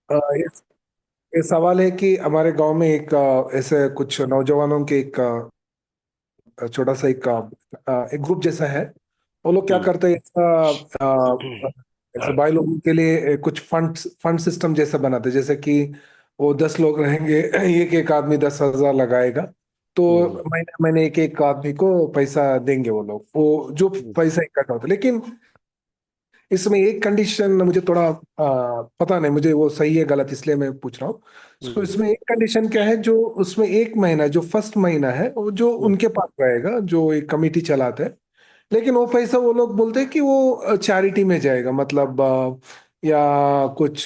ये ये सवाल है कि हमारे गांव में एक ऐसे कुछ नौजवानों के एक छोटा सा एक ग्रुप जैसा है। वो लोग क्या हम्म। करते हैं, ऐसे भाई लोगों के लिए कुछ फंड सिस्टम जैसा बनाते हैं, जैसे कि वो 10 लोग रहेंगे। एक एक आदमी 10,000 लगाएगा। तो हम्म। महीने महीने एक एक आदमी को पैसा देंगे वो लोग, वो जो हम्म। पैसा इकट्ठा होता है। लेकिन इसमें एक कंडीशन मुझे थोड़ा पता नहीं, मुझे वो सही है गलत, इसलिए मैं पूछ रहा हूँ। सो हम्म। इसमें एक कंडीशन क्या है, जो उसमें एक महीना जो फर्स्ट महीना है वो जो हम्म। उनके पास रहेगा, जो एक कमिटी चलाते हैं। लेकिन वो पैसा वो लोग बोलते हैं कि वो चैरिटी में जाएगा, मतलब या कुछ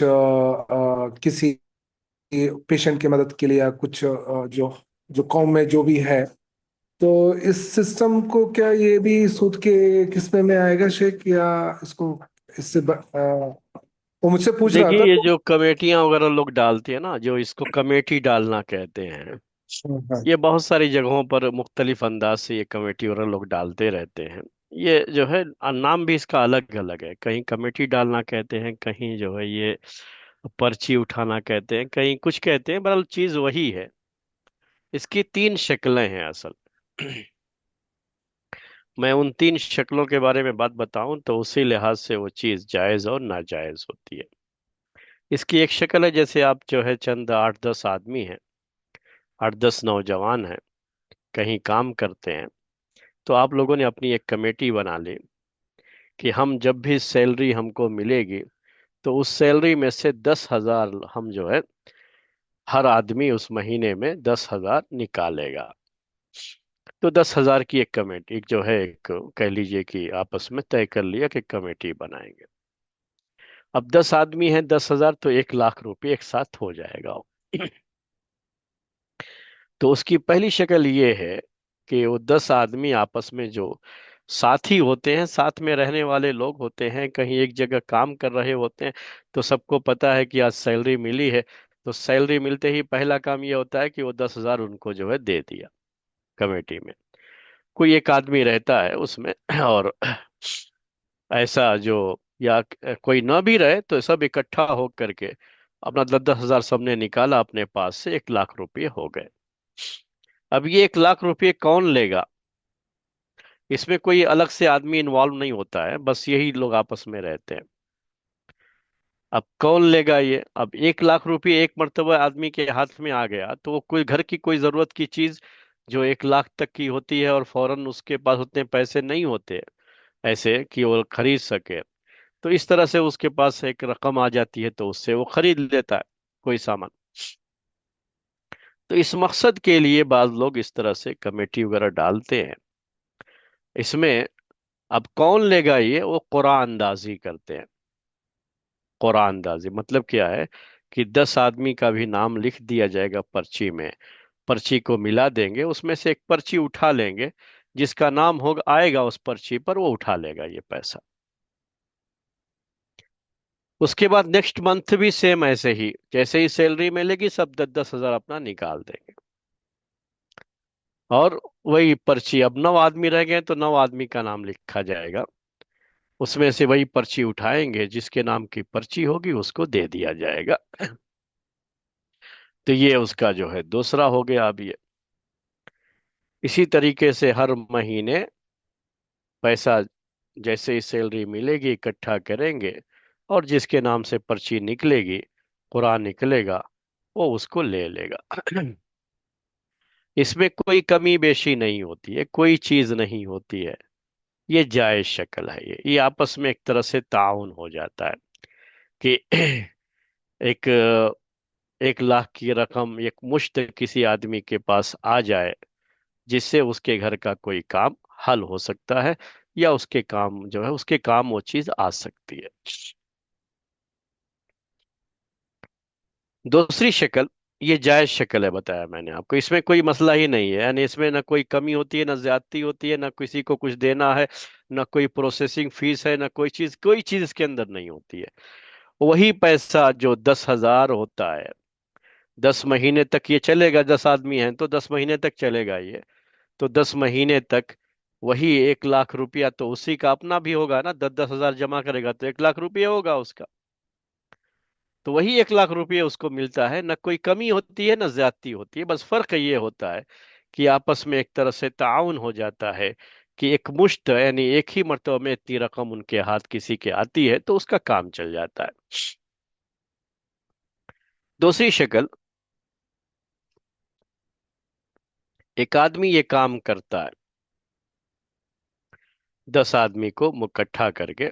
किसी पेशेंट की मदद के लिए, या कुछ जो जो कौम में जो भी है। तो इस सिस्टम को क्या ये भी सूद के किस्में में आएगा शेख, या इसको इससे वो मुझसे पूछ रहा देखिए, था ये तो। जो कमेटियां वगैरह लोग डालते हैं ना, जो इसको कमेटी डालना कहते हैं, हाँ। ये बहुत सारी जगहों पर मुख्तलिफ अंदाज से ये कमेटी वगैरह लोग डालते रहते हैं। ये जो है नाम भी इसका अलग अलग है। कहीं कमेटी डालना कहते हैं, कहीं जो है ये पर्ची उठाना कहते हैं, कहीं कुछ कहते हैं, बहरहाल चीज वही है। इसकी तीन शक्लें हैं असल। मैं उन तीन शक्लों के बारे में बात बताऊं तो उसी लिहाज से वो चीज जायज और नाजायज होती है। इसकी एक शक्ल है, जैसे आप जो है चंद 8-10 आदमी हैं, 8-10 नौजवान हैं, कहीं काम करते हैं। तो आप लोगों ने अपनी एक कमेटी बना ली कि हम जब भी सैलरी हमको मिलेगी, तो उस सैलरी में से 10,000 हम जो है हर आदमी उस महीने में 10,000 निकालेगा। तो 10,000 की एक कमेटी, एक जो है एक कह लीजिए कि आपस में तय कर लिया कि कमेटी बनाएंगे। अब 10 आदमी हैं, 10,000, तो 1 लाख रुपए एक साथ हो जाएगा। तो उसकी पहली शक्ल ये है कि वो 10 आदमी आपस में जो साथी होते हैं, साथ में रहने वाले लोग होते हैं, कहीं एक जगह काम कर रहे होते हैं। तो सबको पता है कि आज सैलरी मिली है। तो सैलरी मिलते ही पहला काम ये होता है कि वो 10,000 उनको जो है दे दिया कमेटी में। कोई एक आदमी रहता है उसमें और ऐसा जो, या कोई ना भी रहे तो सब इकट्ठा हो करके अपना 10-10 हजार सबने निकाला अपने पास से, 1 लाख रुपए हो गए। अब ये 1 लाख रुपए कौन लेगा? इसमें कोई अलग से आदमी इन्वॉल्व नहीं होता है, बस यही लोग आपस में रहते हैं। अब कौन लेगा ये? अब 1 लाख रुपए एक मर्तबा आदमी के हाथ में आ गया, तो वो कोई घर की कोई जरूरत की चीज जो 1 लाख तक की होती है और फौरन उसके पास उतने पैसे नहीं होते ऐसे कि वो खरीद सके, तो इस तरह से उसके पास एक रकम आ जाती है, तो उससे वो खरीद लेता है कोई सामान। तो इस मकसद के लिए बाज लोग इस तरह से कमेटी वगैरह डालते हैं। इसमें अब कौन लेगा ये? वो कुरान अंदाजी करते हैं। कुरान अंदाजी मतलब क्या है कि 10 आदमी का भी नाम लिख दिया जाएगा पर्ची में। पर्ची को मिला देंगे, उसमें से एक पर्ची उठा लेंगे। जिसका नाम होगा आएगा उस पर्ची पर, वो उठा लेगा ये पैसा। उसके बाद नेक्स्ट मंथ भी सेम ऐसे ही, जैसे ही सैलरी मिलेगी सब 10-10 हजार अपना निकाल देंगे। और वही पर्ची, अब 9 आदमी रह गए तो 9 आदमी का नाम लिखा जाएगा। उसमें से वही पर्ची उठाएंगे, जिसके नाम की पर्ची होगी उसको दे दिया जाएगा। तो ये उसका जो है दूसरा हो गया। अब ये इसी तरीके से हर महीने पैसा जैसे ही सैलरी मिलेगी इकट्ठा करेंगे, और जिसके नाम से पर्ची निकलेगी, कुरान निकलेगा, वो उसको ले लेगा। इसमें कोई कमी बेशी नहीं होती है, कोई चीज नहीं होती है। ये जायज शक्ल है। ये आपस में एक तरह से ताउन हो जाता है कि एक 1 लाख की रकम एक मुश्त किसी आदमी के पास आ जाए, जिससे उसके घर का कोई काम हल हो सकता है, या उसके काम जो है उसके काम वो चीज आ सकती है। दूसरी शक्ल, ये जायज शक्ल है, बताया मैंने आपको, इसमें कोई मसला ही नहीं है। यानी इसमें ना कोई कमी होती है, ना ज्यादती होती है, ना किसी को कुछ देना है, ना कोई प्रोसेसिंग फीस है, ना कोई चीज इसके अंदर नहीं होती है। वही पैसा जो 10,000 होता है, 10 महीने तक ये चलेगा। 10 आदमी हैं तो 10 महीने तक चलेगा ये। तो 10 महीने तक वही 1 लाख रुपया तो उसी का अपना भी होगा ना। 10-10 हजार जमा करेगा तो 1 लाख रुपया होगा उसका। तो वही 1 लाख रुपये उसको मिलता है। न कोई कमी होती है न ज्यादती होती है, बस फर्क ये होता है कि आपस में एक तरह से ताउन हो जाता है कि एक मुश्त यानी एक ही मर्तबा में इतनी रकम उनके हाथ किसी के आती है तो उसका काम चल जाता है। दूसरी शक्ल, एक आदमी ये काम करता है, 10 आदमी को इकट्ठा करके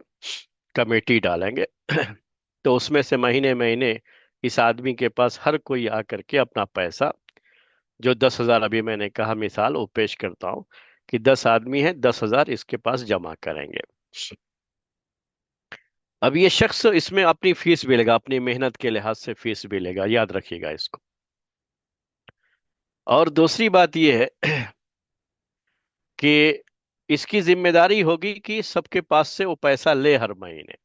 कमेटी डालेंगे तो उसमें से महीने महीने इस आदमी के पास हर कोई आकर के अपना पैसा, जो 10,000 अभी मैंने कहा मिसाल वो पेश करता हूँ कि 10 आदमी है, 10,000 इसके पास जमा करेंगे। अब ये शख्स इसमें अपनी फीस भी लेगा, अपनी मेहनत के लिहाज से फीस भी लेगा, याद रखिएगा इसको। और दूसरी बात ये है कि इसकी जिम्मेदारी होगी कि सबके पास से वो पैसा ले हर महीने,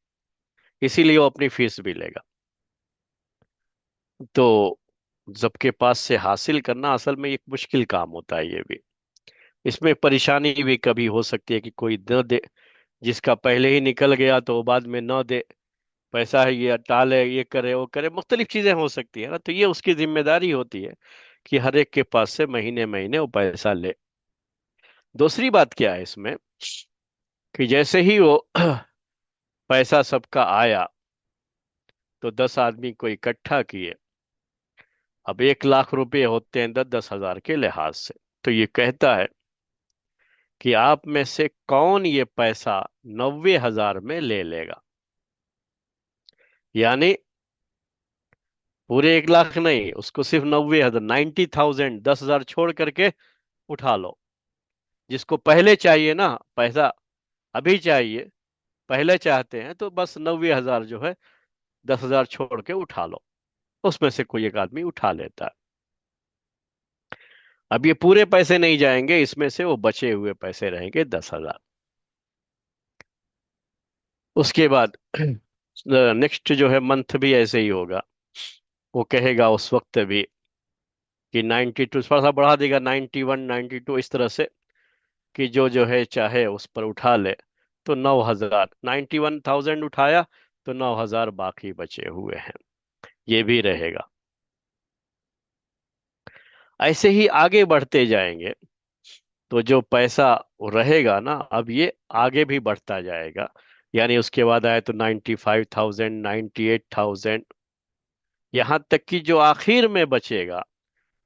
इसीलिए वो अपनी फीस भी लेगा। तो सबके पास से हासिल करना असल में एक मुश्किल काम होता है ये भी। इसमें परेशानी भी कभी हो सकती है कि कोई न दे, जिसका पहले ही निकल गया तो वो बाद में न दे, पैसा है ये टाले, ये करे वो करे, मुख्तलिफ चीजें हो सकती है ना। तो ये उसकी जिम्मेदारी होती है कि हर एक के पास से महीने महीने वो पैसा ले। दूसरी बात क्या है इसमें कि जैसे ही वो पैसा सबका आया तो 10 आदमी को इकट्ठा किए। अब 1 लाख रुपए होते हैं 10-10 हजार के लिहाज से। तो ये कहता है कि आप में से कौन ये पैसा 90,000 में ले लेगा। यानी पूरे 1 लाख नहीं, उसको सिर्फ 90,000, 90,000, 10,000 छोड़ करके उठा लो। जिसको पहले चाहिए ना पैसा, अभी चाहिए, पहले चाहते हैं तो बस 90,000 जो है 10,000 छोड़ के उठा लो। उसमें से कोई एक आदमी उठा लेता है। अब ये पूरे पैसे नहीं जाएंगे, इसमें से वो बचे हुए पैसे रहेंगे 10,000। उसके बाद नेक्स्ट जो है मंथ भी ऐसे ही होगा। वो कहेगा उस वक्त भी कि 92, थोड़ा सा बढ़ा देगा, 91, 92 इस तरह से, कि जो है चाहे उस पर उठा ले। तो 9,000, 91,000 उठाया तो 9,000 बाकी बचे हुए हैं, ये भी रहेगा। ऐसे ही आगे बढ़ते जाएंगे तो जो पैसा रहेगा ना, अब ये आगे भी बढ़ता जाएगा। यानी उसके बाद आए तो 95,000, 98,000, यहाँ तक कि जो आखिर में बचेगा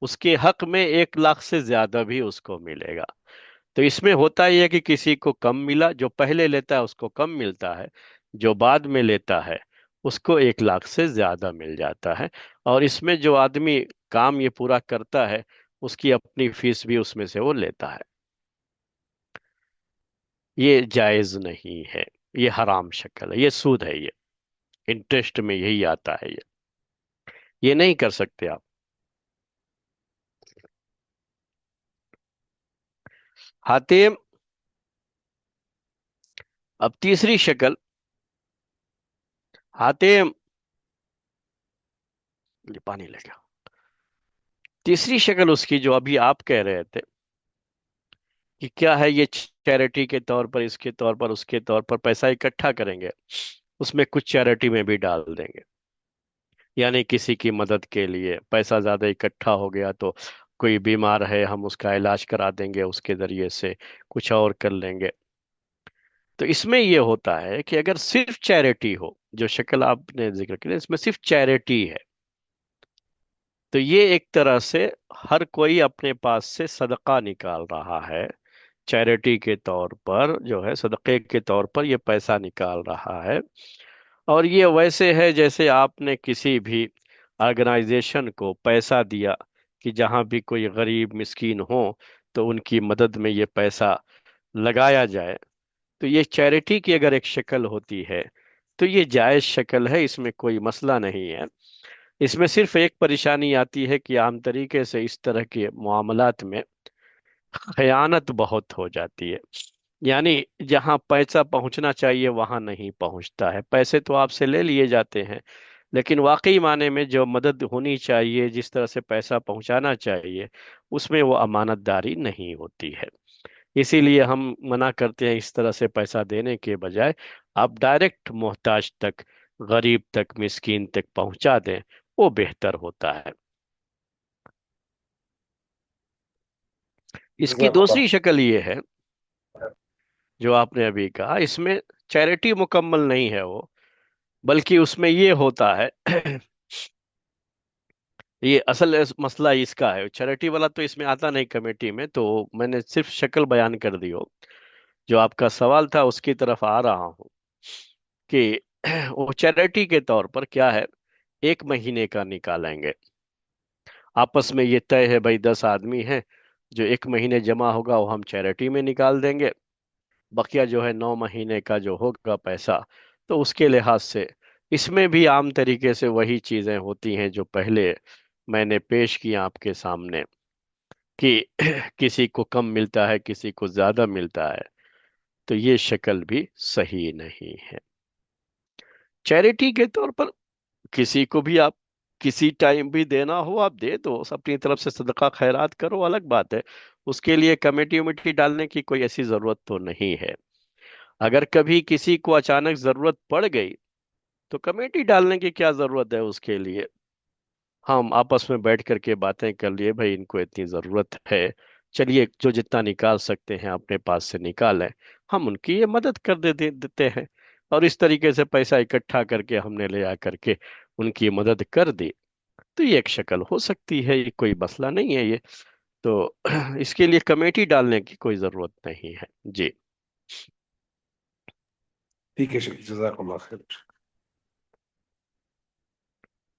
उसके हक में 1 लाख से ज्यादा भी उसको मिलेगा। तो इसमें होता ही है कि किसी को कम मिला, जो पहले लेता है उसको कम मिलता है, जो बाद में लेता है उसको 1 लाख से ज्यादा मिल जाता है। और इसमें जो आदमी काम ये पूरा करता है उसकी अपनी फीस भी उसमें से वो लेता है। ये जायज नहीं है, ये हराम शक्ल है, ये सूद है, ये इंटरेस्ट में यही आता है। ये नहीं कर सकते आप। हातिम, अब तीसरी शक्ल, हातिम ये पानी ले गया। तीसरी शक्ल उसकी जो अभी आप कह रहे थे कि क्या है, ये चैरिटी के तौर पर, इसके तौर पर, उसके तौर पर पैसा इकट्ठा करेंगे, उसमें कुछ चैरिटी में भी डाल देंगे। यानी किसी की मदद के लिए पैसा ज्यादा इकट्ठा हो गया तो कोई बीमार है हम उसका इलाज करा देंगे, उसके जरिए से कुछ और कर लेंगे। तो इसमें यह होता है कि अगर सिर्फ चैरिटी हो, जो शक्ल आपने जिक्र किया इसमें सिर्फ चैरिटी है, तो ये एक तरह से हर कोई अपने पास से सदका निकाल रहा है, चैरिटी के तौर पर जो है, सदक़े के तौर पर ये पैसा निकाल रहा है। और ये वैसे है जैसे आपने किसी भी ऑर्गेनाइजेशन को पैसा दिया कि जहां भी कोई गरीब मिस्कीन हो तो उनकी मदद में ये पैसा लगाया जाए। तो ये चैरिटी की अगर एक शक्ल होती है तो ये जायज शक्ल है, इसमें कोई मसला नहीं है। इसमें सिर्फ एक परेशानी आती है कि आम तरीके से इस तरह के मामलात में खयानत बहुत हो जाती है। यानी जहां पैसा पहुंचना चाहिए वहां नहीं पहुंचता है। पैसे तो आपसे ले लिए जाते हैं, लेकिन वाकई माने में जो मदद होनी चाहिए, जिस तरह से पैसा पहुंचाना चाहिए, उसमें वो अमानतदारी नहीं होती है। इसीलिए हम मना करते हैं इस तरह से पैसा देने के बजाय आप डायरेक्ट मोहताज तक غریب تک مسکین تک پہنچا دیں، وہ بہتر ہوتا ہے۔ اس کی جزاک دوسری شکل یہ ہے جو آپ نے ابھی کہا، اس میں چیریٹی مکمل نہیں ہے وہ، بلکہ اس میں یہ ہوتا ہے یہ اصل مسئلہ اس کا ہے، چیریٹی والا تو اس میں آتا نہیں کمیٹی میں، تو میں نے صرف شکل بیان کر دی ہو۔ جو آپ کا سوال تھا اس کی طرف آ رہا ہوں کہ وہ چیریٹی کے طور پر کیا ہے، 1 مہینے کا نکالیں گے، آپس میں یہ طے ہے بھائی 10 آدمی ہیں، جو 1 مہینے جمع ہوگا وہ ہم چیریٹی میں نکال دیں گے، بقیہ جو ہے 9 مہینے کا جو ہوگا پیسہ، تو اس کے لحاظ سے اس میں بھی عام طریقے سے وہی چیزیں ہوتی ہیں جو پہلے میں نے پیش کی آپ کے سامنے، کہ کسی کو کم ملتا ہے کسی کو زیادہ ملتا ہے، تو یہ شکل بھی صحیح نہیں ہے۔ چیریٹی کے طور پر کسی کو بھی آپ کسی ٹائم بھی دینا ہو آپ دے دو، اپنی طرف سے صدقہ خیرات کرو، الگ بات ہے، اس کے لیے کمیٹی ومیٹی ڈالنے کی کوئی ایسی ضرورت تو نہیں ہے۔ اگر کبھی کسی کو اچانک ضرورت پڑ گئی تو کمیٹی ڈالنے کی کیا ضرورت ہے، اس کے لیے ہم آپس میں بیٹھ کر کے باتیں کر لیے بھائی ان کو اتنی ضرورت ہے، چلیے جو جتنا نکال سکتے ہیں اپنے پاس سے نکالیں، ہم ان کی یہ مدد کر دیتے ہیں، اور اس طریقے سے پیسہ اکٹھا کر کے ہم نے لے آ کر کے ان کی مدد کر دی، تو یہ ایک شکل ہو سکتی ہے، یہ کوئی مسئلہ نہیں ہے یہ تو اس کے لیے کمیٹی ڈالنے کی کوئی ضرورت نہیں ہے۔ جی ٹھیک ہے، جزاک اللہ خیر۔